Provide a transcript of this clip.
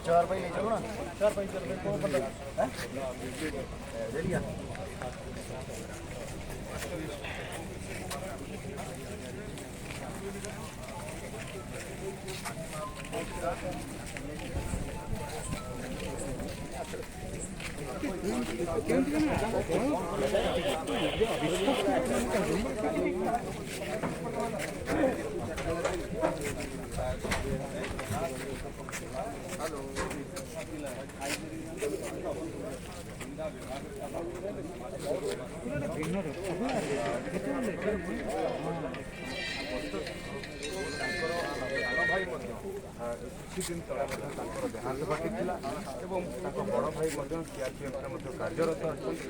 चार पाई नहीं चलो ना, चार पाई चल रहे बंदा है ले लिया। କିଛି ଦିନ ତଳେ ତାଙ୍କର ଦେହାନ୍ତ ଘଟିଥିଲା ଏବଂ ତାଙ୍କ ବଡ଼ ଭାଇ ମଧ୍ୟ ସିଆର୍ପିଏଫ୍ରେ ମଧ୍ୟ କାର୍ଯ୍ୟରତ ଅଛନ୍ତି।